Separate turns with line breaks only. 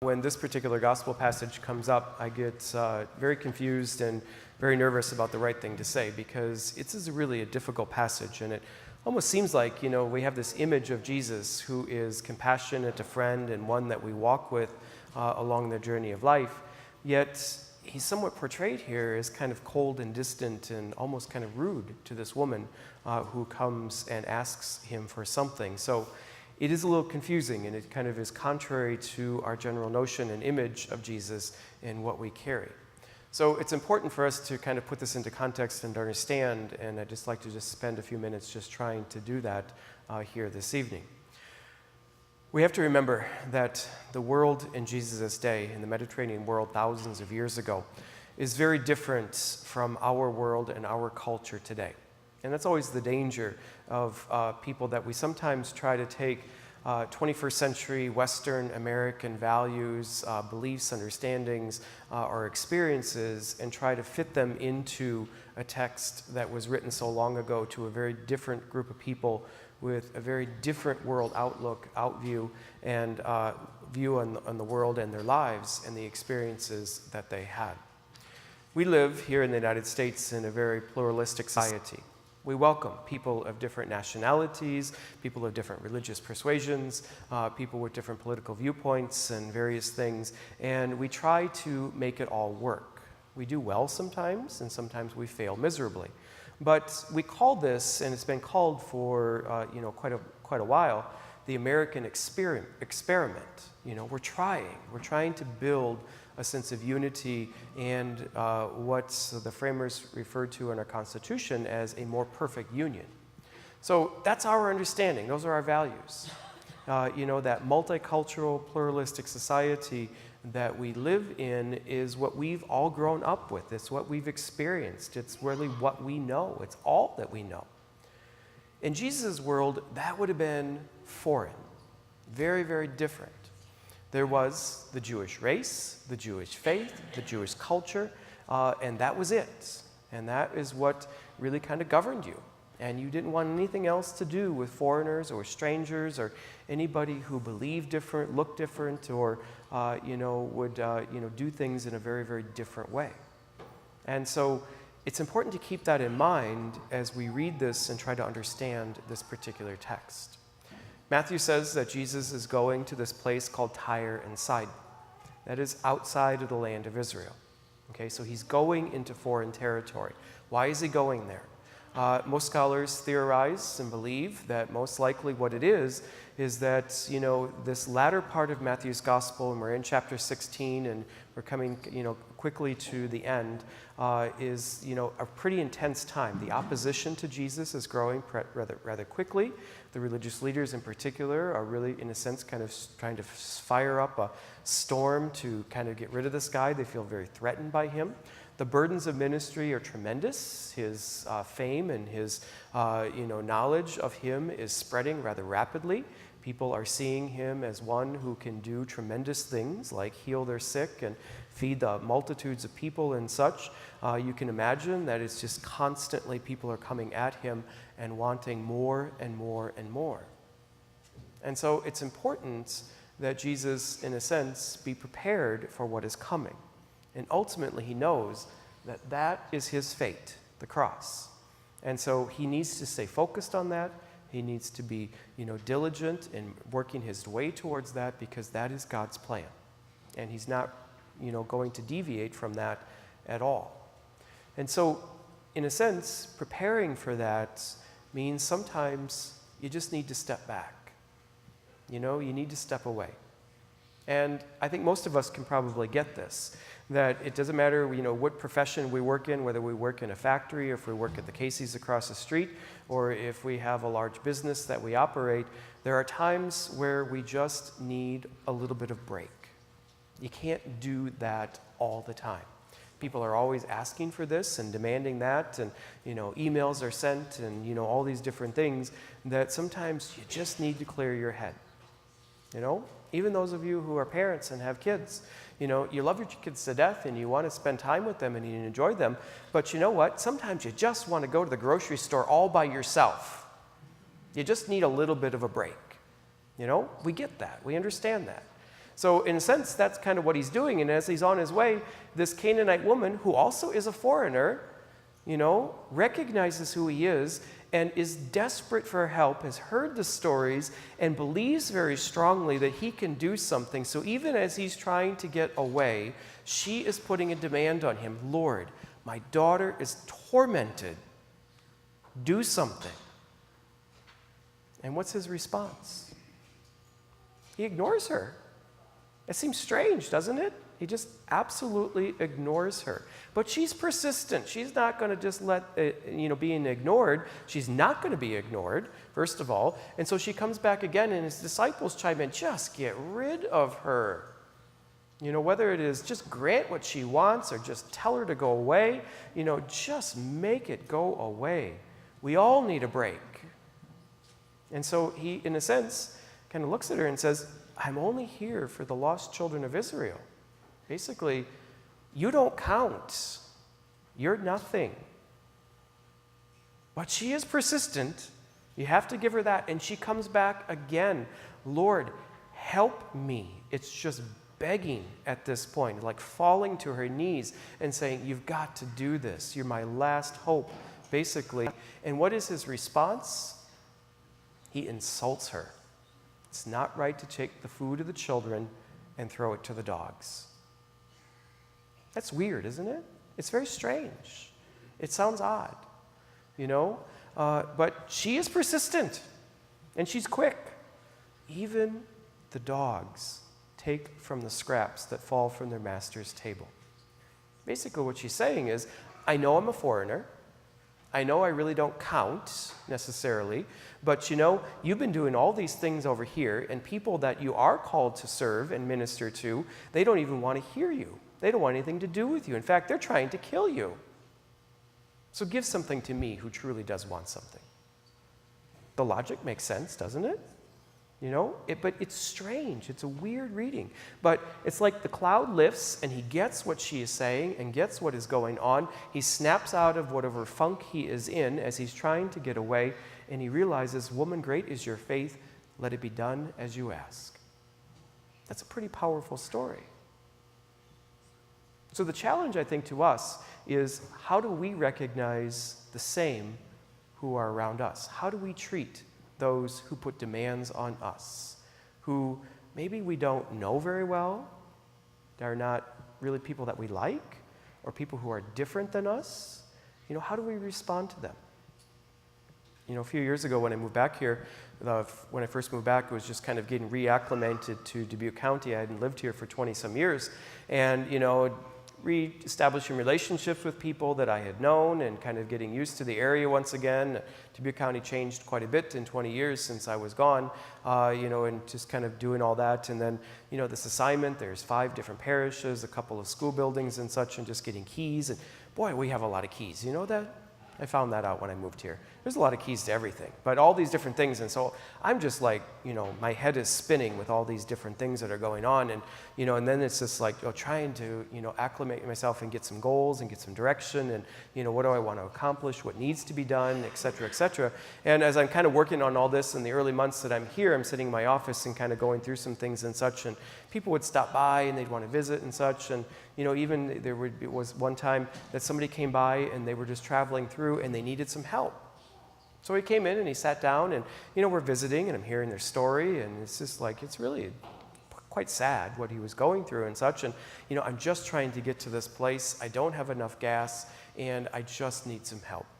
When this particular gospel passage comes up, I get very confused and very nervous about the right thing to say, because this is really a difficult passage, and it almost seems like, we have this image of Jesus who is compassionate, a friend, and one that we walk with along the journey of life, yet he's somewhat portrayed here as kind of cold and distant and almost kind of rude to this woman who comes and asks him for something. So it is a little confusing, and it kind of is contrary to our general notion and image of Jesus and what we carry. So it's important for us to kind of put this into context and understand, and I'd just like to spend a few minutes just trying to do that here this evening. We have to remember that the world in Jesus' day, in the Mediterranean world thousands of years ago, is very different from our world and our culture today. And that's always the danger of people, that we sometimes try to take 21st century Western American values, beliefs, understandings, or experiences, and try to fit them into a text that was written so long ago to a very different group of people with a very different world outlook, outview, and view on the world and their lives and the experiences that they had. We live here in the United States in a very pluralistic society. We welcome people of different nationalities, people of different religious persuasions, people with different political viewpoints and various things, and we try to make it all work. We do well sometimes, and sometimes we fail miserably. But we call this, and it's been called for quite a while, the American experiment. We're trying to build a sense of unity and what the framers referred to in our Constitution as a more perfect union. So that's our understanding. Those are our values. That multicultural, pluralistic society that we live in is what we've all grown up with. It's what we've experienced. It's really what we know. It's all that we know. In Jesus' world, that would have been foreign, very, very different. There was the Jewish race, the Jewish faith, the Jewish culture, and that was it. And that is what really kind of governed you. And you didn't want anything else to do with foreigners or strangers or anybody who believed different, looked different, or would do things in a very, very different way. And so it's important to keep that in mind as we read this and try to understand this particular text. Matthew says that Jesus is going to this place called Tyre and Sidon. That is outside of the land of Israel. Okay, so he's going into foreign territory. Why is he going there? Most scholars theorize and believe that most likely what it is that, this latter part of Matthew's gospel, and we're in chapter 16, and we're coming, quickly to the end, is, a pretty intense time. The opposition to Jesus is growing rather quickly. The religious leaders in particular are really, in a sense, kind of trying to fire up a storm to kind of get rid of this guy. They feel very threatened by him. The burdens of ministry are tremendous. His fame and his knowledge of him is spreading rather rapidly. People are seeing him as one who can do tremendous things like heal their sick and feed the multitudes of people and such. You can imagine that it's just constantly people are coming at him and wanting more and more and more. And so it's important that Jesus, in a sense, be prepared for what is coming. And ultimately, he knows that that is his fate, the cross. And so he needs to stay focused on that. He needs to be, diligent in working his way towards that, because that is God's plan. And he's not, going to deviate from that at all. And so, in a sense, preparing for that means sometimes you just need to step back. You need to step away. And I think most of us can probably get this, that it doesn't matter, what profession we work in, whether we work in a factory, or if we work at the Casey's across the street, or if we have a large business that we operate, there are times where we just need a little bit of break. You can't do that all the time. People are always asking for this and demanding that, and emails are sent, and all these different things, that sometimes you just need to clear your head. Even those of you who are parents and have kids, you love your kids to death and you want to spend time with them and you enjoy them, but you know what? Sometimes you just want to go to the grocery store all by yourself. You just need a little bit of a break. We get that. We understand that. So in a sense, that's kind of what he's doing. And as he's on his way, this Canaanite woman, who also is a foreigner, recognizes who he is and is desperate for help, has heard the stories, and believes very strongly that he can do something. So even as he's trying to get away, she is putting a demand on him. Lord, my daughter is tormented. Do something. And what's his response? He ignores her. It seems strange, doesn't it? He just absolutely ignores her. But she's persistent. She's not going to just let being ignored. She's not going to be ignored, first of all. And so she comes back again, and his disciples chime in, just get rid of her. Whether it is just grant what she wants or just tell her to go away, just make it go away. We all need a break. And so he, in a sense, kind of looks at her and says, I'm only here for the lost children of Israel. Basically, you don't count. You're nothing. But she is persistent. You have to give her that. And she comes back again. Lord, help me. It's just begging at this point, like falling to her knees and saying, you've got to do this. You're my last hope, basically. And what is his response? He insults her. It's not right to take the food of the children and throw it to the dogs. That's weird, isn't it? It's very strange. It sounds odd, but she is persistent and she's quick. Even the dogs take from the scraps that fall from their master's table. Basically what she's saying is, I know I'm a foreigner. I know I really don't count necessarily, but you've been doing all these things over here, and people that you are called to serve and minister to, they don't even want to hear you. They don't want anything to do with you. In fact, they're trying to kill you. So give something to me who truly does want something. The logic makes sense, doesn't it? But it's strange. It's a weird reading. But it's like the cloud lifts and he gets what she is saying and gets what is going on. He snaps out of whatever funk he is in as he's trying to get away, and he realizes, woman, great is your faith. Let it be done as you ask. That's a pretty powerful story. So the challenge, I think, to us is, how do we recognize the same who are around us? How do we treat those who put demands on us, who maybe we don't know very well, are not really people that we like, or people who are different than us? How do we respond to them? A few years ago when I moved back here, when I first moved back, it was just kind of getting reacclimated to Dubuque County. I hadn't lived here for 20-some years. And, re-establishing relationships with people that I had known and kind of getting used to the area once again. Dubuque County changed quite a bit in 20 years since I was gone, and just kind of doing all that. And then, this assignment, there's 5 different parishes, a couple of school buildings and such, and just getting keys. And boy, we have a lot of keys. You know that? I found that out when I moved here. There's a lot of keys to everything, but all these different things. And so I'm just like, my head is spinning with all these different things that are going on. And, and then it's just like, trying to, acclimate myself and get some goals and get some direction. And, what do I want to accomplish? What needs to be done, et cetera, et cetera. And as I'm kind of working on all this in the early months that I'm here, I'm sitting in my office and kind of going through some things and such. And people would stop by and they'd want to visit and such. And, even it was one time that somebody came by and they were just traveling through and they needed some help. So he came in and he sat down and, we're visiting and I'm hearing their story, and it's just like, it's really quite sad what he was going through and such. And, I'm just trying to get to this place. I don't have enough gas and I just need some help.